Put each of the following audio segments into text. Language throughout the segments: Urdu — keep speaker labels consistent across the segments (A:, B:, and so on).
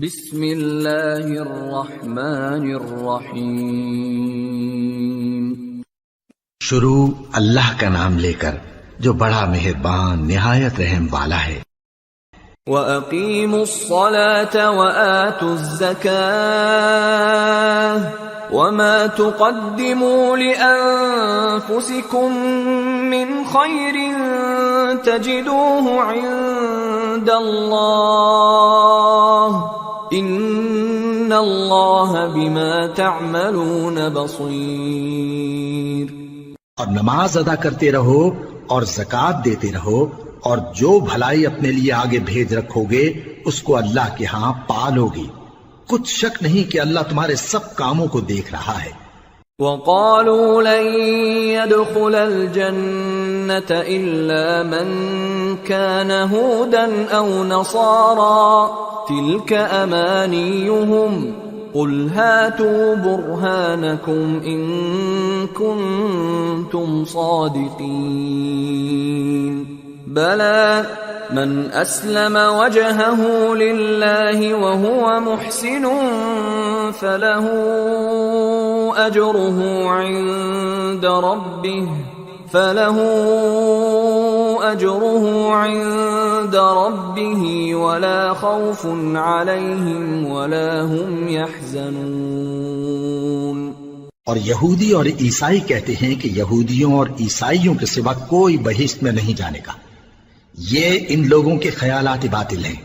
A: بسم اللہ الرحمن الرحیم۔
B: شروع اللہ کا نام لے کر جو بڑا مہربان نہایت رحم والا ہے۔
A: وَأَقِيمُوا الصَّلَاةَ وَآتُوا الزَّكَاةَ وَمَا تُقَدِّمُوا لِأَنفُسِكُم مِّنْ خَيْرٍ تَجِدُوهُ عِندَ اللَّهِ إِنَّ اللَّهَ بِمَا تَعْمَلُونَ بَصِيرٌ۔
B: اور نماز ادا کرتے رہو اور زکوٰۃ دیتے رہو، اور جو بھلائی اپنے لیے آگے بھیج رکھو گے اس کو اللہ کے ہاں پالو گے۔ کچھ شک نہیں کہ اللہ تمہارے سب کاموں کو دیکھ رہا ہے۔
A: وَقَالُوا لَن يَدْخُلَ الْجَنَّةَ إِلَّا مَن كَانَ هُودًا أَوْ نَصَارَىٰ تِلْكَ أَمَانِيُّهُمْ قُلْ هَاتُوا بُرْهَانَكُمْ إِن كُنتُمْ صَادِقِينَ بَلَىٰ مَنْ أَسْلَمَ وَجْهَهُ لِلَّهِ وَهُوَ مُحْسِنٌ فَلَهُ أَجْرُهُ عِندَ رَبِّهِ وَلَا خَوْفٌ عَلَيْهِمْ وَلَا هُمْ يَحْزَنُونَ۔
B: اور یہودی اور عیسائی کہتے ہیں کہ یہودیوں اور عیسائیوں کے سوا کوئی بہشت میں نہیں جانے کا۔ یہ ان لوگوں کے خیالات باطل ہیں۔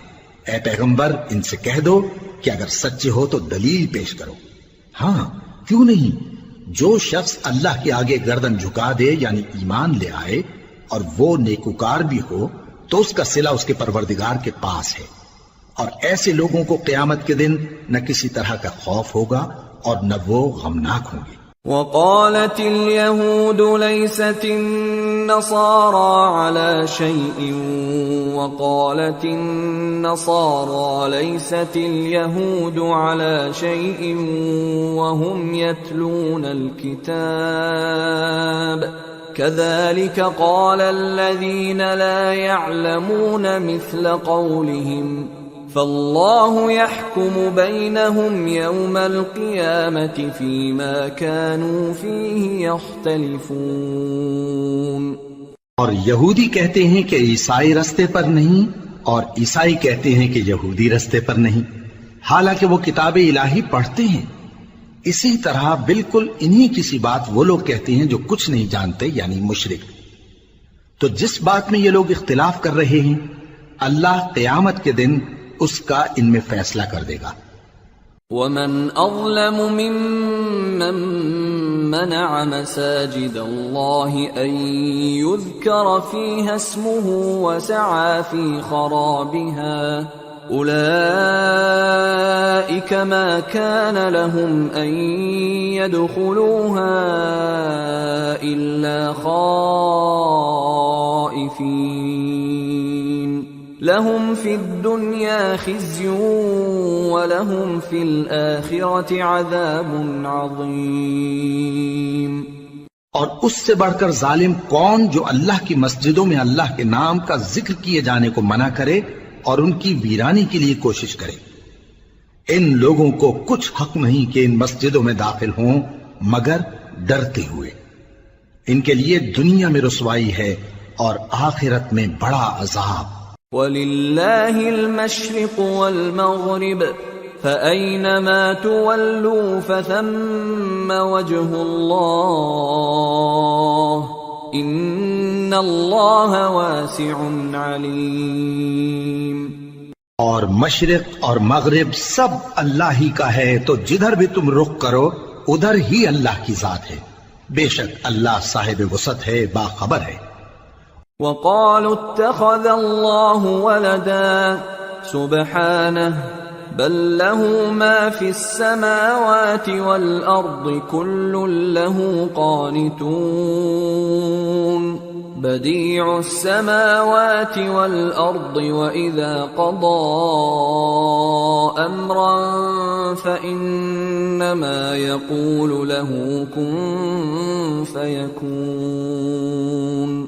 B: اے پیغمبر ان سے کہہ دو کہ اگر سچے ہو تو دلیل پیش کرو۔ ہاں کیوں نہیں، جو شخص اللہ کے آگے گردن جھکا دے یعنی ایمان لے آئے اور وہ نیکوکار بھی ہو تو اس کا صلہ اس کے پروردگار کے پاس ہے، اور ایسے لوگوں کو قیامت کے دن نہ کسی طرح کا خوف ہوگا اور نہ وہ غمناک ہوں گے۔
A: وَقَالَتِ الْيَهُودُ لَيْسَتِ النَّصَارَىٰ عَلَىٰ شَيْءٍ وَقَالَتِ النَّصَارَىٰ لَيْسَتِ الْيَهُودُ عَلَىٰ شَيْءٍ وَهُمْ يَتْلُونَ الْكِتَابَ كَذَلِكَ قَالَ الَّذِينَ لَا يَعْلَمُونَ مِثْلَ قَوْلِهِمْ فَاللَّهُ يَحْكُمُ بَيْنَهُمْ يَوْمَ الْقِيَامَةِ فِيمَا كَانُوا فِيهِ يَخْتَلِفُونَ۔
B: اور یہودی کہتے ہیں کہ عیسائی رستے پر نہیں، اور عیسائی کہتے ہیں کہ یہودی رستے پر نہیں، حالانکہ وہ کتاب الہی پڑھتے ہیں۔ اسی طرح بالکل انہی کسی بات وہ لوگ کہتے ہیں جو کچھ نہیں جانتے، یعنی مشرک۔ تو جس بات میں یہ لوگ اختلاف کر رہے ہیں اللہ قیامت کے دن اس کا ان میں فیصلہ کر دے گا۔
A: وَمَنْ أَظْلَمُ مِمَّن مَّنَعَ مَسَاجِدَ اللَّهِ أَن يُذْكَرَ فِيهَا اسْمُهُ وَسَعَىٰ فِي خَرَابِهَا أُولَٰئِكَ مَا كَانَ لَهُمْ أَن يَدْخُلُوهَا إِلَّا خَائِفِينَ لَهُمْ فِي الدُّنْيَا خِزْيٌ وَلَهُمْ فِي الْآخِرَةِ عَذَابٌ عَظِيمٌ۔
B: اور اس سے بڑھ کر ظالم کون جو اللہ کی مسجدوں میں اللہ کے نام کا ذکر کیے جانے کو منع کرے اور ان کی ویرانی کے لیے کوشش کرے۔ ان لوگوں کو کچھ حق نہیں کہ ان مسجدوں میں داخل ہوں مگر ڈرتے ہوئے۔ ان کے لیے دنیا میں رسوائی ہے اور آخرت میں بڑا عذاب۔
A: وَلِلَّهِ الْمَشْرِقُ وَالْمَغْرِبُ فَأَيْنَمَا تُوَلُّوا فَثَمَّ وَجْهُ اللَّهِ إِنَّ اللَّهَ وَاسِعٌ عَلِيمٌ۔
B: اور مشرق اور مغرب سب اللہ ہی کا ہے، تو جدھر بھی تم رخ کرو ادھر ہی اللہ کی ذات ہے، بے شک اللہ صاحب وسعت ہے، باخبر ہے۔
A: وَقَالُوا اتَّخَذَ اللَّهُ وَلَدًا سُبْحَانَهُ بَل لَّهُ مَا فِي السَّمَاوَاتِ وَالْأَرْضِ كُلٌّ لَّهُ قَانِتُونَ بَدِيعُ السَّمَاوَاتِ وَالْأَرْضِ وَإِذَا قَضَىٰ أَمْرًا فَإِنَّمَا يَقُولُ لَهُ كُن فَيَكُونُ۔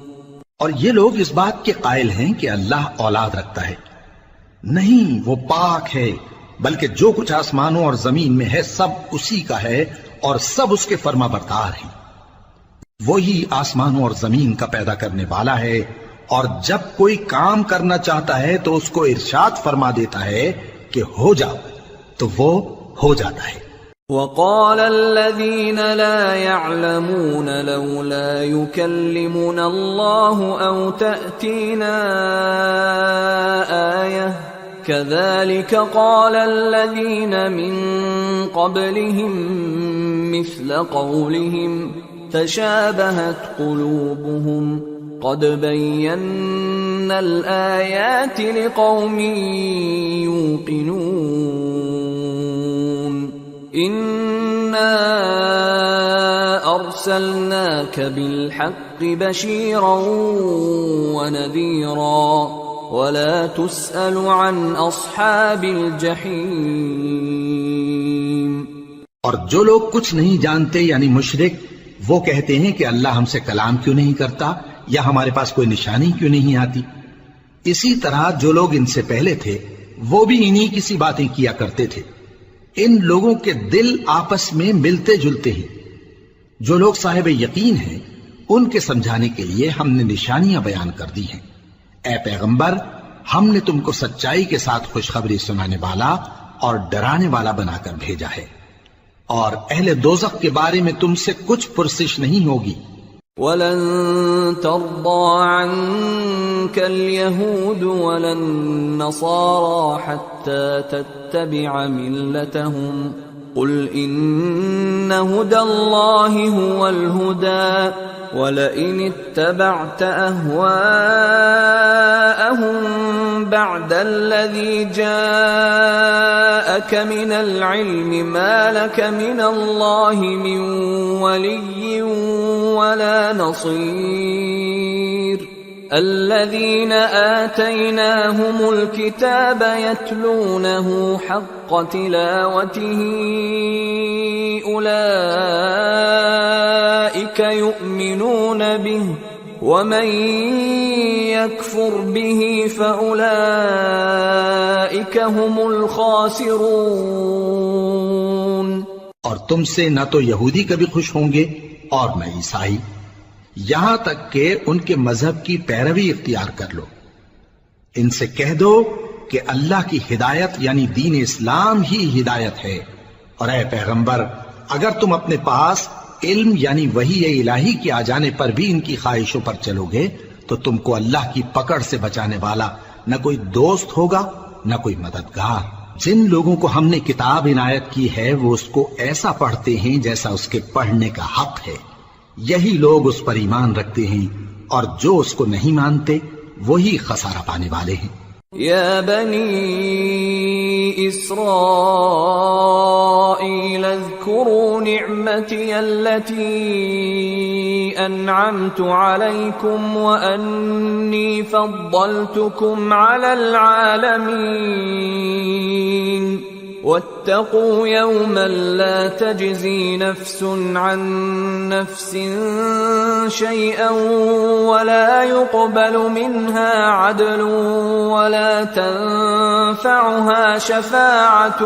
B: اور یہ لوگ اس بات کے قائل ہیں کہ اللہ اولاد رکھتا ہے، نہیں، وہ پاک ہے، بلکہ جو کچھ آسمانوں اور زمین میں ہے سب اسی کا ہے اور سب اس کے فرما بردار ہیں۔ وہی آسمانوں اور زمین کا پیدا کرنے والا ہے، اور جب کوئی کام کرنا چاہتا ہے تو اس کو ارشاد فرما دیتا ہے کہ ہو جاؤ، تو وہ ہو جاتا ہے۔
A: وقال الذين لا يعلمون لولا يكلمنا الله أو تأتينا آية كذلك قال الذين من قبلهم مثل قولهم تشابهت قلوبهم قد بينا الآيات لقوم يوقنون إنا أرسلناك بالحق بشيرا ونذيرا ولا تسأل عن أصحاب الجحيم۔
B: اور جو لوگ کچھ نہیں جانتے یعنی مشرک، وہ کہتے ہیں کہ اللہ ہم سے کلام کیوں نہیں کرتا یا ہمارے پاس کوئی نشانی کیوں نہیں آتی۔ اسی طرح جو لوگ ان سے پہلے تھے وہ بھی انہی کسی باتیں کیا کرتے تھے۔ ان لوگوں کے دل آپس میں ملتے جلتے ہیں۔ جو لوگ صاحب یقین ہیں ان کے سمجھانے کے لیے ہم نے نشانیاں بیان کر دی ہیں۔ اے پیغمبر، ہم نے تم کو سچائی کے ساتھ خوشخبری سنانے والا اور ڈرانے والا بنا کر بھیجا ہے، اور اہل دوزخ کے بارے میں تم سے کچھ پرسش نہیں ہوگی۔
A: وَلَن تَرْضَىٰ عَنكَ الْيَهُودُ وَلَا النَّصَارَىٰ حَتَّىٰ تَتَّبِعَ مِلَّتَهُمْ قُلْ إِنَّ هُدَى اللَّهِ هُوَ الْهُدَىٰ وَلَئِنِ اتَّبَعْتَ أَهْوَاءَهُم بَعْدَ الَّذِي جَاءَكَ مِنَ الْعِلْمِ مَا لَكَ مِنَ اللَّهِ مِن وَلِيٍّ وَلَا نَصِيرٍ الَّذِينَ آتَيْنَاهُمُ الْكِتَابَ يَتْلُونَهُ حَقَّ تِلَاوَتِهِ أُولَئِكَ يُؤْمِنُونَ بِهِ وَمَن يَكْفُرْ بِهِ فَأُولَئِكَ هُمُ الْخَاسِرُونَ۔
B: اور تم سے نہ تو یہودی کبھی خوش ہوں گے اور نہ عیسائی، یہاں تک کہ ان کے مذہب کی پیروی اختیار کر لو۔ ان سے کہہ دو کہ اللہ کی ہدایت یعنی دین اسلام ہی ہدایت ہے، اور اے پیغمبر اگر تم اپنے پاس علم یعنی وحی الہی کے آ جانے پر بھی ان کی خواہشوں پر چلو گے تو تم کو اللہ کی پکڑ سے بچانے والا نہ کوئی دوست ہوگا نہ کوئی مددگار۔ جن لوگوں کو ہم نے کتاب عنایت کی ہے وہ اس کو ایسا پڑھتے ہیں جیسا اس کے پڑھنے کا حق ہے، یہی لوگ اس پر ایمان رکھتے ہیں، اور جو اس کو نہیں مانتے وہی خسارہ پانے والے ہیں۔
A: يا بني إسرائيل اذكروا نعمتي التي أنعمت عليكم وأني فضلتكم على العالمين واتقوا يوما لا تجزي نفس عن نفس شيئا ولا يقبل منها عدل ولا تنفعها شفاعة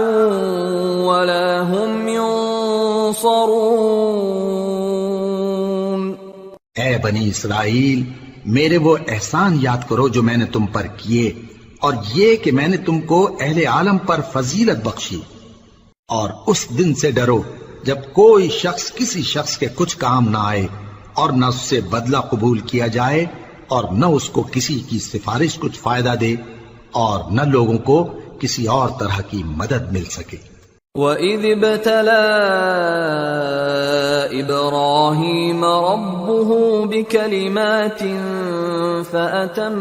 A: ولا هم ينصرون۔
B: اے بنی اسرائیل، میرے وہ احسان یاد کرو جو میں نے تم پر کیے، اور یہ کہ میں نے تم کو اہل عالم پر فضیلت بخشی، اور اس دن سے ڈرو جب کوئی شخص کسی شخص کے کچھ کام نہ آئے، اور نہ اس سے بدلہ قبول کیا جائے، اور نہ اس کو کسی کی سفارش کچھ فائدہ دے، اور نہ لوگوں کو کسی اور طرح کی مدد مل سکے۔
A: وَإِذِ ابْتَلَى إِبْرَاهِيمَ رَبُّهُ بِكَلِمَاتٍ فَأَتَمَّهُنَّ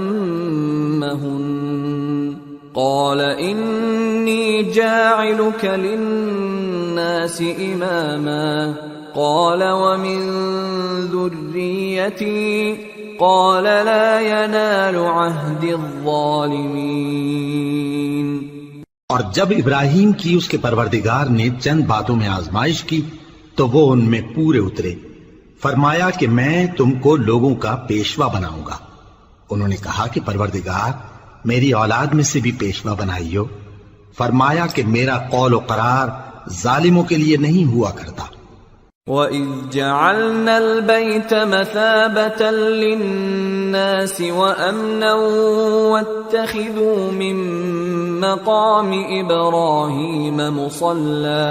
A: قَالَ إِنِّي جَاعِلُكَ لِلنَّاسِ إِمَامًا قَالَ وَمِن ذُرِّيَّتِي قَالَ لَا يَنَالُ عَهْدِ الظَّالِمِينَ۔
B: اور جب ابراہیم کی اس کے پروردگار نے چند باتوں میں آزمائش کی تو وہ ان میں پورے اترے۔ فرمایا کہ میں تم کو لوگوں کا پیشوا بناؤں گا۔ انہوں نے کہا کہ پروردگار میری اولاد میں سے بھی پیشوا بنائیو۔ فرمایا کہ میرا قول و قرار ظالموں کے لیے نہیں ہوا کرتا۔
A: وَإِذْ جَعَلْنَا الْبَيْتَ مَثَابَةً لِلنَّاسِ وَأَمْنًا وَاتَّخِذُوا مِن مَّقَامِ إِبْرَاهِيمَ مُصَلًّى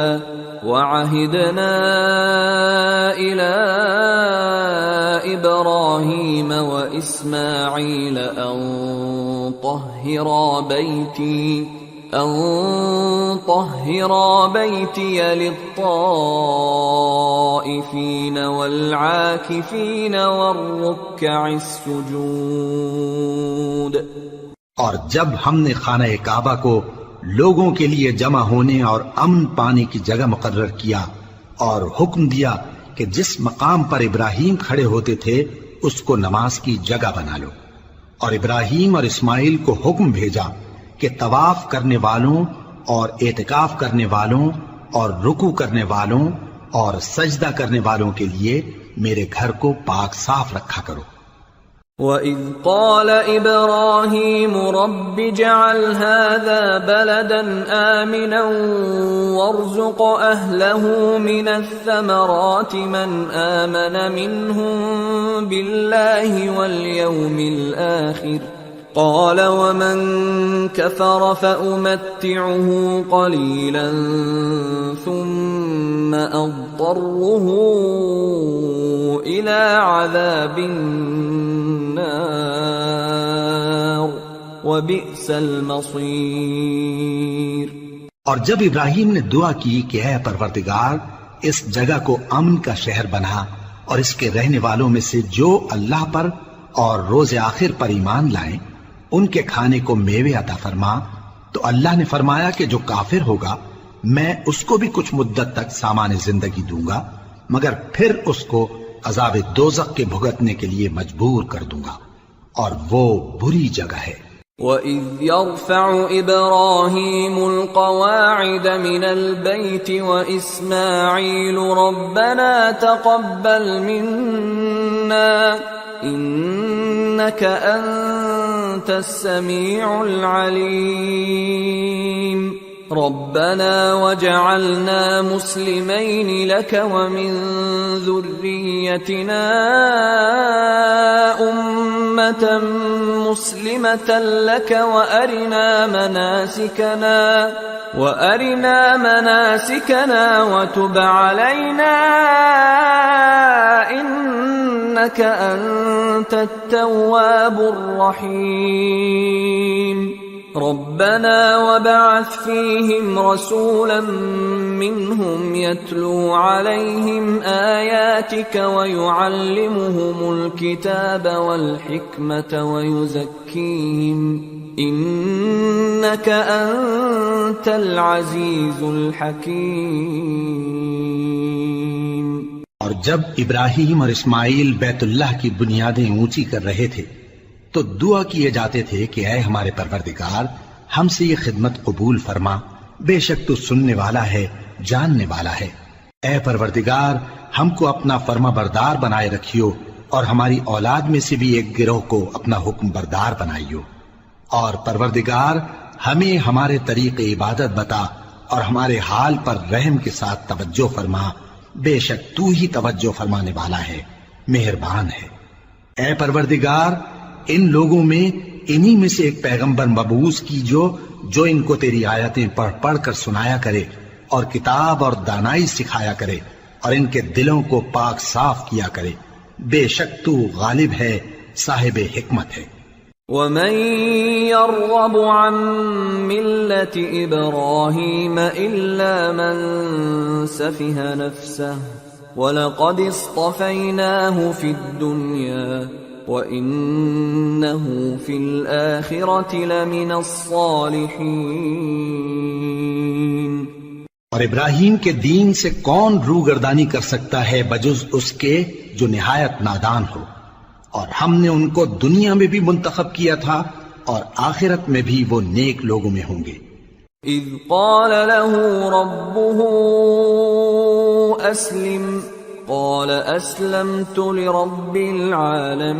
A: وَعَهِدْنَا إِلَىٰ إِبْرَاهِيمَ وَإِسْمَاعِيلَ أَن طَهِّرَا بَيْتِيَ لِلطَّائِفِينَ وَالْعَاكِفِينَ وَالرُّكَّعِ السُّجُودِ۔
B: اور جب ہم نے خانہ کعبہ کو لوگوں کے لیے جمع ہونے اور امن پانے کی جگہ مقرر کیا اور حکم دیا کہ جس مقام پر ابراہیم کھڑے ہوتے تھے اس کو نماز کی جگہ بنا لو، اور ابراہیم اور اسماعیل کو حکم بھیجا کہ طواف کرنے والوں اور اعتکاف کرنے والوں اور رکوع کرنے والوں اور سجدہ کرنے والوں کے لیے میرے گھر کو پاک صاف رکھا کرو۔
A: وَإِذْ قَالَ إِبْرَاهِيمُ رَبِّ اجْعَلْ هَٰذَا بَلَدًا آمِنًا وَارْزُقْ أَهْلَهُ مِنَ الثَّمَرَاتِ مَنْ آمَنَ مِنْهُم بِاللَّهِ وَالْيَوْمِ الْآخِرِ قَالَ وَمَن كَفَرَ فَأُمَتِّعُهُ قَلِيلًا ثُمَّ أَضْطَرُّهُ إِلَىٰ عَذَابِ النَّارِ وَبِئْسَ الْمَصِيرُ۔
B: اور جب ابراہیم نے دعا کی کہ اے پروردگار اس جگہ کو امن کا شہر بنا اور اس کے رہنے والوں میں سے جو اللہ پر اور روز آخر پر ایمان لائیں ان کے کھانے کو میوے عطا فرما، تو اللہ نے فرمایا کہ جو کافر ہوگا میں اس کو بھی کچھ مدت تک سامان زندگی دوں گا، مگر پھر اس کو عذاب دوزخ کے بھگتنے کے لیے مجبور کر دوں گا، اور وہ بری جگہ ہے۔
A: وَإِذْ يَرْفَعُ إِبْرَاهِيمُ الْقَوَاعِدَ مِنَ الْبَيْتِ وَإِسْمَاعِيلُ رَبَّنَا تَقَبَّلْ مِنَّا إِنَّكَ أَنتَ السَّمِيعُ الْعَلِيمُ رَبَّنَا وَاجْعَلْنَا مُسْلِمَيْنِ لَكَ وَمِن ذُرِّيَّتِنَا أُمَّةً مُسْلِمَةً لَكَ وَأَرِنَا مَنَاسِكَنَا وَتُبْ عَلَيْنَا إِنَّكَ أَنتَ التَّوَّابُ الرَّحِيمُ رَبَّنَا وَابْعَثْ فِيهِمْ رَسُولًا مِّنْهُمْ يَتْلُو عَلَيْهِمْ آيَاتِكَ وَيُعَلِّمُهُمُ الْكِتَابَ وَالْحِكْمَةَ وَيُزَكِّيهِمْ إِنَّكَ أَنتَ الْعَزِيزُ الْحَكِيمُ۔
B: اور جب ابراہیم اور اسماعیل بیت اللہ کی بنیادیں اونچی کر رہے تھے تو دعا کیے جاتے تھے کہ اے ہمارے پروردگار ہم سے یہ خدمت قبول فرما، بے شک تو سننے والا ہے، جاننے والا ہے۔ اے پروردگار ہم کو اپنا فرما بردار بنائے رکھیو، اور ہماری اولاد میں سے بھی ایک گروہ کو اپنا حکم بردار بنائیو، اور پروردگار ہمیں ہمارے طریق عبادت بتا اور ہمارے حال پر رحم کے ساتھ توجہ فرما، بے شک تو ہی توجہ فرمانے والا ہے، مہربان ہے۔ اے پروردگار ان لوگوں میں انہی میں سے ایک پیغمبر مبعوث کی جو ان کو تیری آیتیں پڑھ پڑھ کر سنایا کرے اور کتاب اور دانائی سکھایا کرے اور ان کے دلوں کو پاک صاف کیا کرے، بے شک تو غالب ہے، صاحب حکمت ہے۔
A: وَمَن يَرْغَبُ عَن مِّلَّةِ إِبْرَاهِيمَ إِلَّا مَن سَفِهَ نَفْسَهُ وَلَقَدِ اصْطَفَيْنَاهُ فِي الدُّنْيَا وَإِنَّهُ فِي الْآخِرَةِ لَمِنَ الصَّالِحِينَ۔
B: اور ابراہیم کے دین سے کون روگردانی کر سکتا ہے بجز اس کے جو نہایت نادان ہو، اور ہم نے ان کو دنیا میں بھی منتخب کیا تھا اور آخرت میں بھی وہ نیک لوگوں میں ہوں گے۔
A: اذ قال له ربه اسلم قال اسلمت لرب العالمين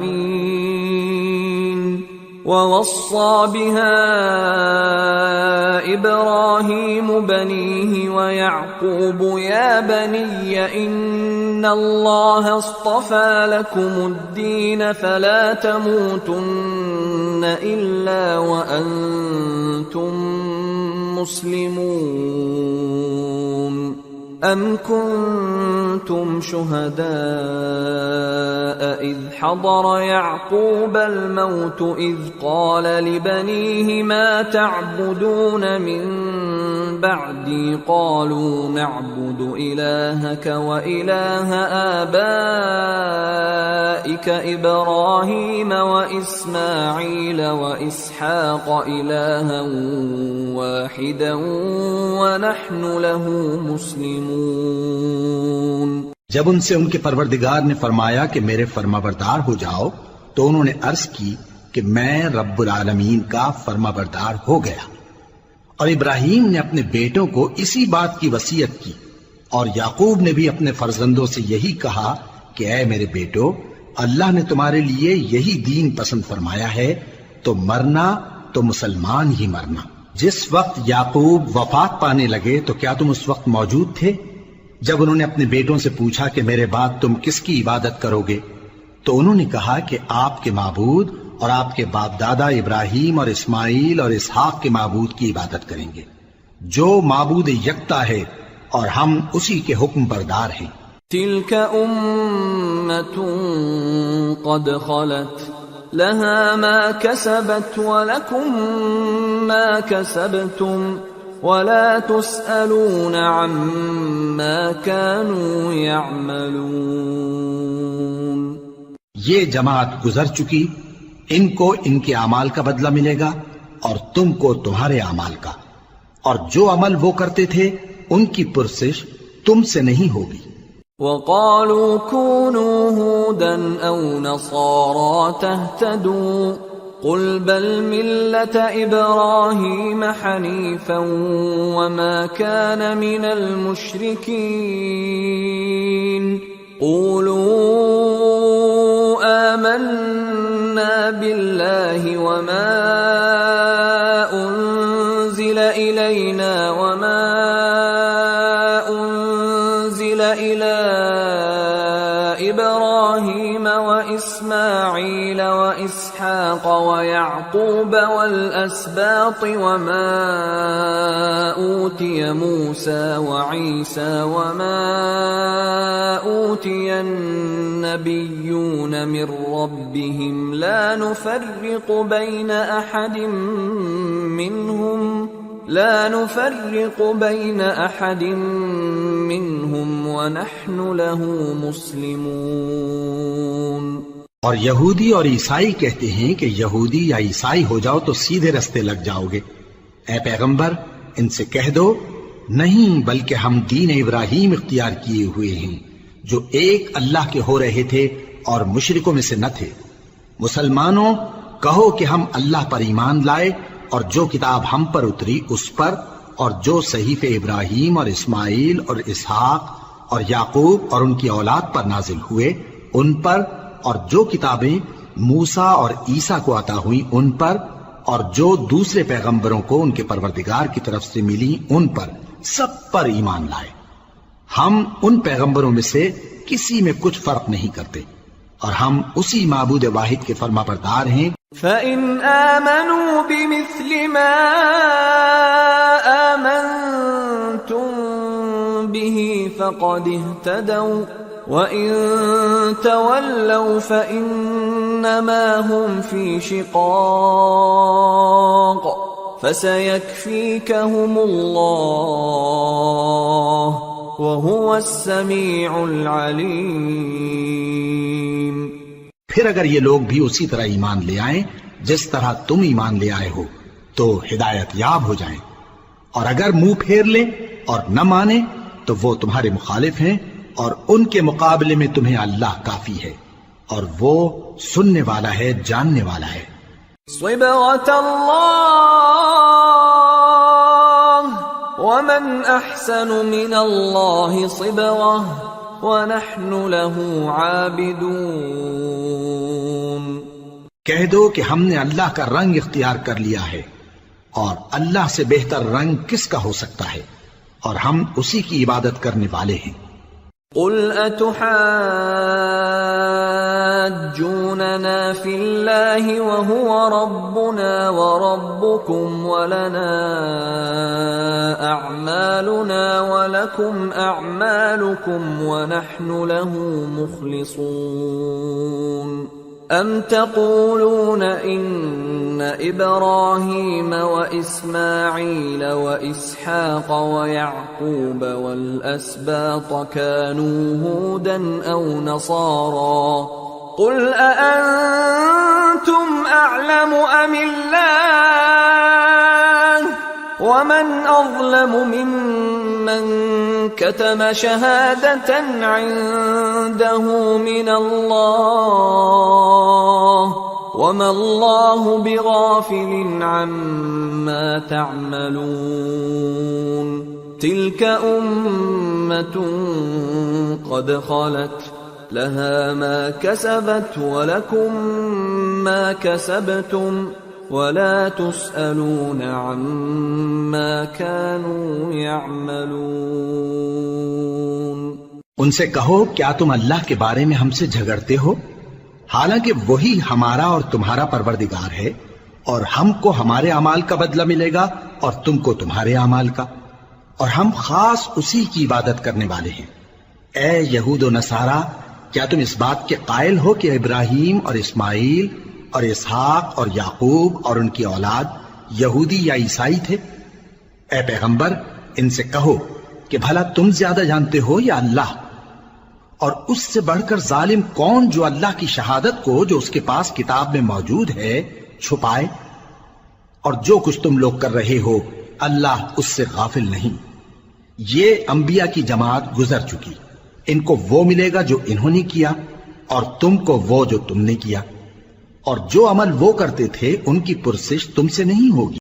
A: ووصى بها إبراهيم بنيه ويعقوب يا بني إن الله اصطفى لكم الدين فلا تموتن إلا وأنتم مسلمون أم كنتم شهداء إذ حضر يعقوب الموت إذ قال لبنيه ما تعبدون من بعدي قالوا نعبد إلهك وإله آبائك إبراهيم وإسماعيل وإسحاق إلها واحدا ونحن له مسلمون.
B: جب ان سے ان کے پروردگار نے فرمایا کہ میرے فرمانبردار ہو جاؤ تو انہوں نے عرض کی کہ میں رب العالمین کا فرمانبردار ہو گیا. اور ابراہیم نے اپنے بیٹوں کو اسی بات کی وصیت کی اور یعقوب نے بھی اپنے فرزندوں سے یہی کہا کہ اے میرے بیٹو اللہ نے تمہارے لیے یہی دین پسند فرمایا ہے تو مرنا تو مسلمان ہی مرنا. جس وقت یعقوب وفات پانے لگے تو کیا تم اس وقت موجود تھے جب انہوں نے اپنے بیٹوں سے پوچھا کہ میرے بعد تم کس کی عبادت کرو گے؟ تو انہوں نے کہا کہ آپ کے معبود اور آپ کے باپ دادا ابراہیم اور اسماعیل اور اسحاق کے معبود کی عبادت کریں گے جو معبود یکتا ہے اور ہم اسی کے حکم بردار ہیں.
A: تلك أمة قد خلت لها ما كسبت ولكم ما كسبتم ولا تسألون عما كانوا يعملون.
B: یہ جماعت گزر چکی، ان کو ان کے اعمال کا بدلہ ملے گا اور تم کو تمہارے اعمال کا، اور جو عمل وہ کرتے تھے ان کی پرسش تم سے نہیں ہوگی.
A: وقالوا كونوا هودا أو نصارى تهتدوا قل بل ملة إبراهيم حنيفا وما كان من المشركين قولوا آمنا بالله وما أنزل إلينا وما أنزل إلى إبراهيم وإسماعيل وإسحاق ويعقوب والأسباط وما أوتي موسى وعيسى وما أوتي النبيون من ربهم لا نفرق بين أحد منهم ونحن له مسلمون.
B: اور یہودی اور عیسائی کہتے ہیں کہ یہودی یا عیسائی ہو جاؤ تو سیدھے رستے لگ جاؤ گے. اے پیغمبر ان سے کہہ دو نہیں، بلکہ ہم دین ابراہیم اختیار کیے ہوئے ہیں جو ایک اللہ کے ہو رہے تھے اور مشرکوں میں سے نہ تھے. مسلمانوں کہو کہ ہم اللہ پر ایمان لائے اور جو کتاب ہم پر اتری اس پر، اور جو صحیفے ابراہیم اور اسماعیل اور اسحاق اور یعقوب اور ان کی اولاد پر نازل ہوئے ان پر، اور جو کتابیں موسیٰ اور عیسیٰ کو عطا ہوئیں ان پر، اور جو دوسرے پیغمبروں کو ان کے پروردگار کی طرف سے ملی ان پر، سب پر ایمان لائے. ہم ان پیغمبروں میں سے کسی میں کچھ فرق نہیں کرتے اور ہم اسی معبود واحد کے فرما بردار ہیں.
A: فَإِنْ آمَنُوا بِمِثْلِ مَا آمَنْتُمْ بِهِ فَقَدِ اهْتَدَوْا وَإِنْ تَوَلَّوْا فَإِنَّمَا هُمْ فِي شِقَاقٍ فَسَيَكْفِيكَهُمُ اللَّهُ وَهُوَ السَّمِيعُ الْعَلِيمُ.
B: پھر اگر یہ لوگ بھی اسی طرح ایمان لے آئیں جس طرح تم ایمان لے آئے ہو تو ہدایت یاب ہو جائیں، اور اگر منہ پھیر لیں اور نہ مانیں تو وہ تمہارے مخالف ہیں، اور ان کے مقابلے میں تمہیں اللہ کافی ہے اور وہ سننے والا ہے، جاننے والا ہے.
A: صبغة الله ومن أحسن من الله صبغة ونحن له عابدون.
B: کہہ دو کہ ہم نے اللہ کا رنگ اختیار کر لیا ہے، اور اللہ سے بہتر رنگ کس کا ہو سکتا ہے، اور ہم اسی کی عبادت کرنے والے ہیں۔
A: قل اتحاجوننا فی اللہ وهو ربنا وربکم ولنا اعمالنا ولکم اعمالکم ونحن له مخلصون ام تقولون ان ابراہیم واسماعیل واسحاق ویعقوب والاسباط كانوا هودا او نصارا قل اانتم اعلم ام اللہ ومن اظلم ممن كتم شهادة عنده من الله وما الله بغافل عما تعملون تلك أمة قد خلت لها ما كسبت ولكم ما كسبتم ولا تسألون عما كانوا يعملون۔
B: ان سے کہو کیا تم اللہ کے بارے میں ہم سے جھگڑتے ہو، حالانکہ وہی ہمارا اور تمہارا پروردگار ہے، اور ہم کو ہمارے اعمال کا بدلہ ملے گا اور تم کو تمہارے اعمال کا، اور ہم خاص اسی کی عبادت کرنے والے ہیں۔ اے یہود و نصارہ، کیا تم اس بات کے قائل ہو کہ ابراہیم اور اسماعیل اور اسحاق اور یعقوب اور ان کی اولاد یہودی یا عیسائی تھے؟ اے پیغمبر، ان سے کہو کہ بھلا تم زیادہ جانتے ہو یا اللہ؟ اور اس سے بڑھ کر ظالم کون جو اللہ کی شہادت کو جو اس کے پاس کتاب میں موجود ہے چھپائے؟ اور جو کچھ تم لوگ کر رہے ہو اللہ اس سے غافل نہیں۔ یہ انبیاء کی جماعت گزر چکی، ان کو وہ ملے گا جو انہوں نے کیا، اور تم کو وہ جو تم نے کیا، اور جو عمل وہ کرتے تھے ان کی پرسش تم سے نہیں ہوگی۔